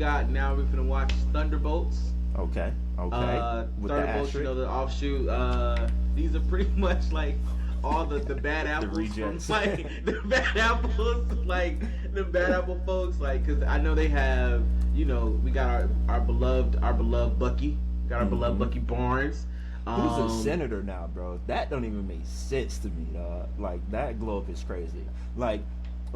got now. We're gonna watch Thunderbolts. Okay. With Thunderbolts, the the offshoot. These are pretty much like all the bad apples from like the bad apples, like the bad apple folks, like because I know they have, we got our beloved Bucky, got our beloved Bucky Barnes. Who's a senator now, bro? That don't even make sense to me, dog. Like that globe is crazy. Like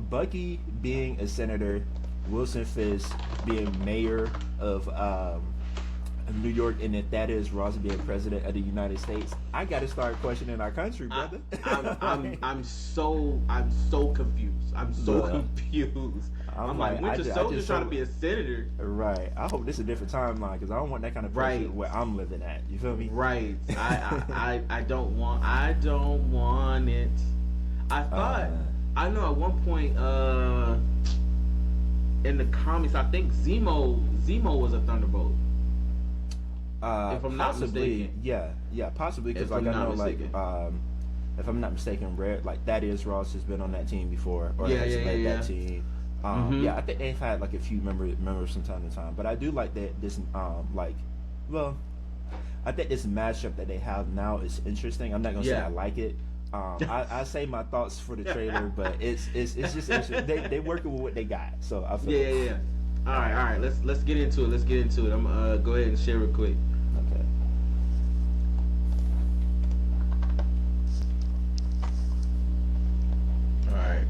Bucky being a senator, Wilson Fisk being mayor of New York, and if that is Ross being president of the United States, I got to start questioning our country, brother. I'm so confused. I'm so confused. I'm like, Winter Soldier's trying to be a senator. Right. I hope this is a different timeline because I don't want that kind of pressure where I'm living at. You feel me? Right. I don't want it. I thought I know at one point in the comics, I think Zemo was a Thunderbolt. If I'm not mistaken, yeah, possibly because like I know, mistaken. If I'm not mistaken, Thaddeus Ross has been on that team before, or has led that team. Yeah, I think they've had like a few members from time to time, but I do like that this I think this matchup that they have now is interesting. I'm not gonna say I like it. I say my thoughts for the trailer, but it's just interesting. They working with what they got, so I feel yeah. All right. Let's get into it. I'm go ahead and share real quick. Okay. All right.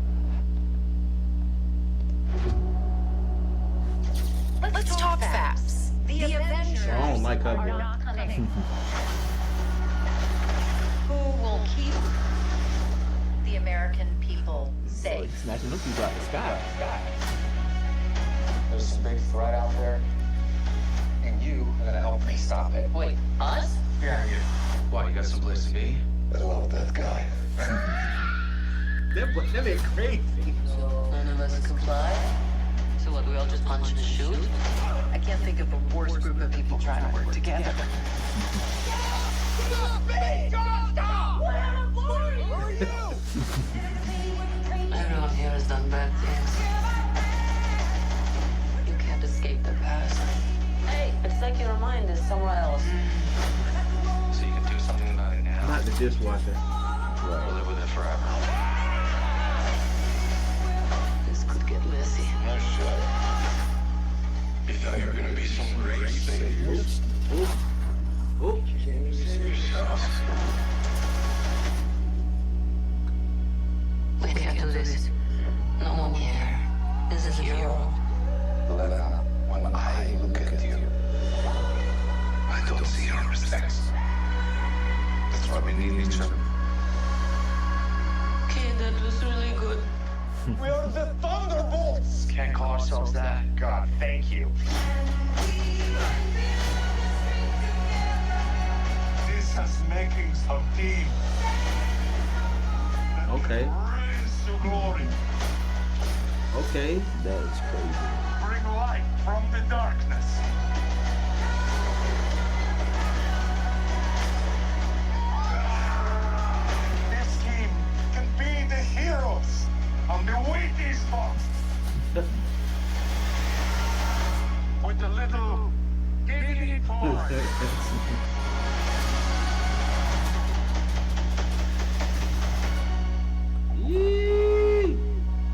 Let's talk facts. The Avengers I don't like her are boy. not coming. Who will keep the American people safe? Snatching those people out the sky. There's some big threat out there, and you are gonna help me stop it. Wait, us? Yeah, you. Why, you got someplace to be? I love that guy. That ain't crazy. So none of us comply? So what, we all just punch and shoot? I can't think of a worse group of people trying to work together. Everyone here has done bad things. You can't escape the past. Hey, it's like your mind is somewhere else. So you can do something about it now. Not the dishwasher. Or live with it forever. This could get messy. No shit. You thought you were gonna be some great saviors. Oh. Can't you save yourself? We can't do this. No one here is a hero. Lena, when I look at you, I don't see your respect. That's why we need each other. Okay, that was really good. We are the Thunderbolts! Can't call ourselves that. God, thank you. This has makings of team. Okay. Rise to glory. Okay. That is crazy. Bring light from the darkness. This team can be the heroes on the waiting spot. With a little diggity forward.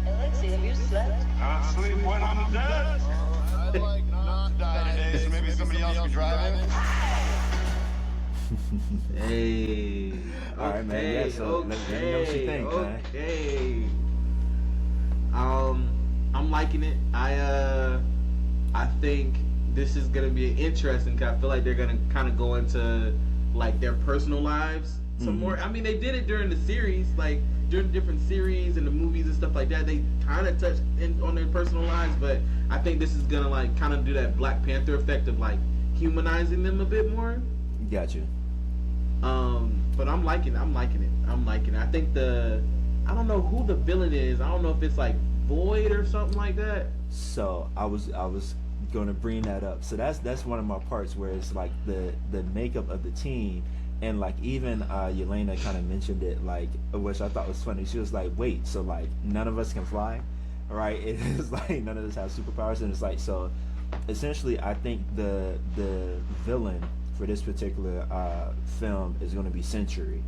Alexei, have you slept? Can't sleep when I'm dead. I like not dying days, so maybe somebody else can drive it. Hey. All right, man. Yeah, so let me know what you think, man. Okay. I'm liking it. I think this is gonna be interesting. Cause I feel like they're gonna kind of go into like their personal lives some more. I mean, they did it during the series, like during different series and the movies and stuff like that. They kind of touched on their personal lives, but I think this is gonna like kind of do that Black Panther effect of like humanizing them a bit more. Got you. But I'm liking it. I think I don't know who the villain is. I don't know if it's like Void or something like that. So I was going to bring that up. So that's one of my parts where it's like the makeup of the team, and like even Yelena kind of mentioned it, like, which I thought was funny. She was like, wait, so like none of us can fly, right? It's like none of us have superpowers, and it's like, so essentially, I think the villain for this particular film is going to be Century,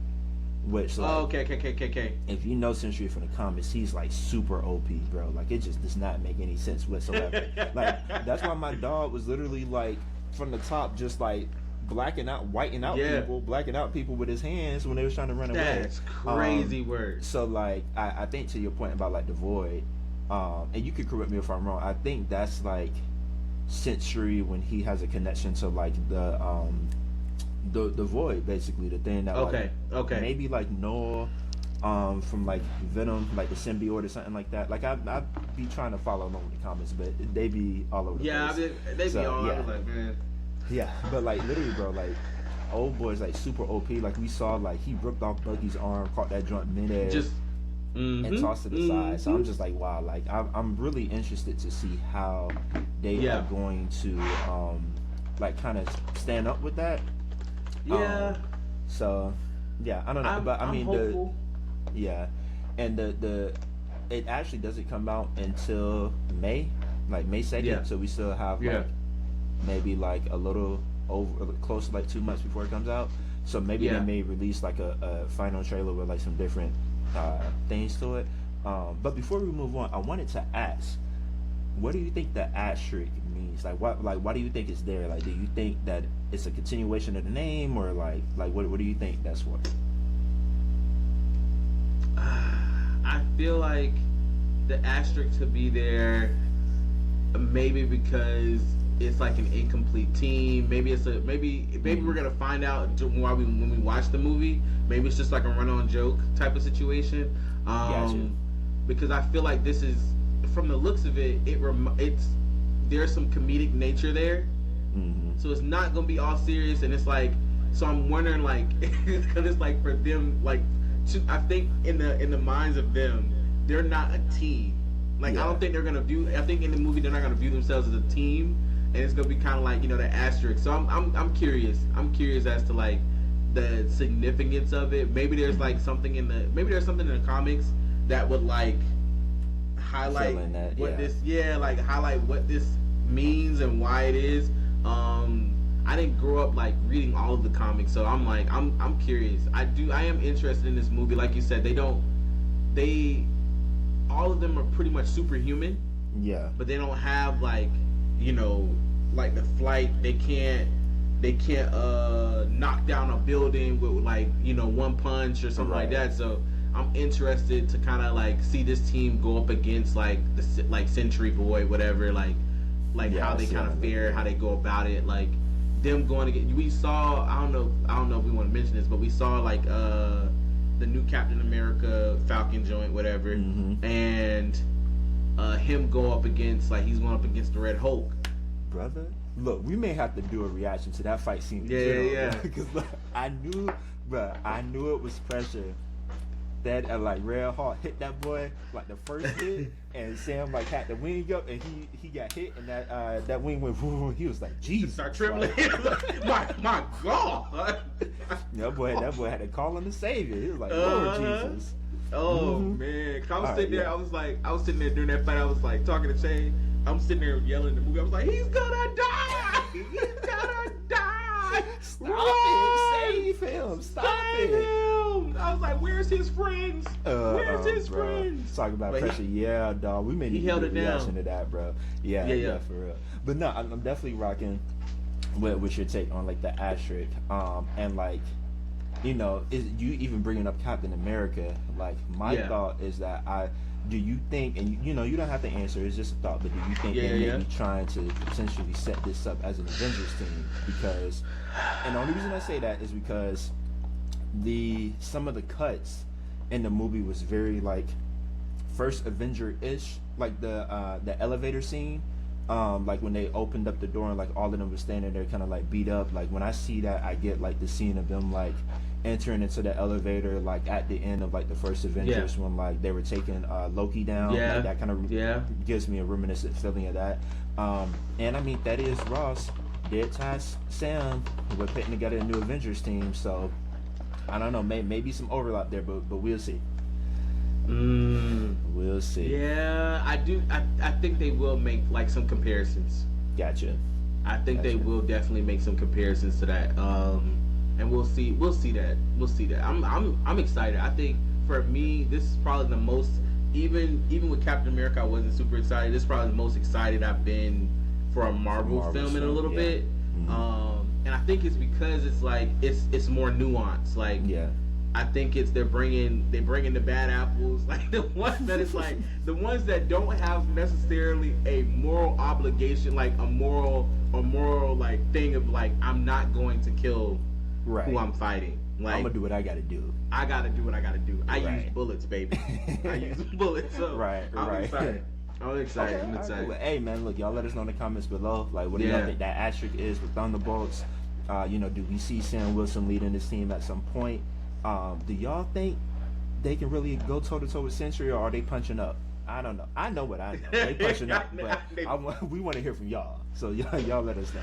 which like, okay. if you know Century from the comics, he's like super OP, bro. Like it just does not make any sense whatsoever. Like that's why my dog was literally like from the top, just like blacking out people with his hands when they was trying to run away. That's crazy word. So like I think to your point about like the void, and you could correct me if I'm wrong, I think that's like Century when he has a connection to like the void, basically the thing that okay maybe like Noah from like Venom, like the symbiote or something like that. Like I be trying to follow along with the comments, but they be all over the place. They be all over, like, man. Yeah, but like literally, bro, like old boy's like super OP. Like we saw, like he ripped off Buggy's arm, caught that joint midair, and tossed it aside. So I'm just like, wow, like I'm really interested to see how they are going to like kind of stand up with that. So yeah, I don't know, but I mean hopeful. and the it actually doesn't come out until May 2nd. Yeah. So we still have like maybe like a little over close to like 2 months before it comes out. So maybe they may release like a final trailer with like some different things to it. But before we move on, I wanted to ask, what do you think the asterisk means? Like why do you think it's there? Like do you think that it's a continuation of the name, or like what do you think that's for? I feel like the asterisk to be there maybe because it's like an incomplete team. Maybe it's maybe we're gonna find out when we watch the movie. Maybe it's just like a run-on joke type of situation. Gotcha. Because I feel like this is, from the looks of it, it's there's some comedic nature there. So it's not gonna be all serious, and it's like, so I'm wondering, like, because it's like for them, like, I think in the minds of them, they're not a team. Like I don't think they're gonna view. I think in the movie they're not gonna view themselves as a team, and it's gonna be kind of like, you know, the asterisk. So I'm curious. I'm curious as to like the significance of it. Maybe there's like something in the comics that would like highlight highlight what this means and why it is. I didn't grow up like reading all of the comics, so I'm like I'm curious. I am interested in this movie. Like you said, all of them are pretty much superhuman. Yeah. But they don't have like, you know, like the flight. They can't knock down a building with like, you know, one punch or something like that. So I'm interested to kind of like see this team go up against like the like Century Boy, whatever, like how they kind of fare, how they go about it, like them going to get. We saw, I don't know if we want to mention this, but we saw like the new Captain America Falcon joint, whatever, and him go up against, like, he's going up against the Red Hulk. Brother, look, we may have to do a reaction to that fight scene. Because I knew it was pressure. That like Red Hulk hit that boy like the first hit, and Sam like had the wing up, and he got hit, and that wing went. He was like, Jesus, start trembling. my God. That boy had to call on the Savior. He was like, Lord Jesus. Oh man, I was sitting there. I was sitting there during that fight. I was like talking to Shane. I'm sitting there yelling the movie. I was like, he's gonna die. He's gonna die. Stop it! Save him! Stop it! I was like, where's his friends? Where's his friends? Talking about pressure, yeah, dog. We may need to do a reaction to that, bro. Yeah, for real. But no, I'm definitely rocking with your take on like the asterisk, and like, you know, is you even bringing up Captain America? Like, my thought is that do you think, and you know, you don't have to answer, it's just a thought, but do you think they may be trying to potentially set this up as an Avengers team? Because, and the only reason I say that is because some of the cuts in the movie was very like first Avenger-ish, like the elevator scene, like when they opened up the door and like all of them were standing there kind of like beat up. Like when I see that, I get like the scene of them like entering into the elevator like at the end of like the first Avengers when like they were taking Loki down. Like, that kind of gives me a reminiscent feeling of that. And I mean, Thaddeus Ross did task Sam with putting together a new Avengers team, so I don't know, maybe some overlap there, but we'll see. We'll see. Yeah, I think they will make like some comparisons. Gotcha. I think they Gotcha. will definitely make some comparisons to that. And we'll see that. I'm excited. I think for me, this is probably the most, even with Captain America, I wasn't super excited. This is probably the most excited I've been for a Marvel film in a little bit. And I think it's because it's like it's more nuanced. Like, Yeah. I think it's they're bringing the bad apples, like the ones that it's like the ones that don't have necessarily a moral obligation, like a moral like thing of like, I'm not going to kill Right. who I'm fighting. Like, I'm gonna do what I gotta do. I gotta do what I gotta do. I Right. use bullets, baby. I use bullets. So Right, I'm right. excited. I'm excited. Okay, I'm alright, excited. cool. Hey man, look, y'all let us know in the comments below. Like, what do y'all think that asterisk is with Thunderbolts? Do we see Sam Wilson leading this team at some point? Do y'all think they can really go toe to toe with Century, or are they punching up? I don't know. I know what I know. They punching up, but we want to hear from y'all. So y'all let us know.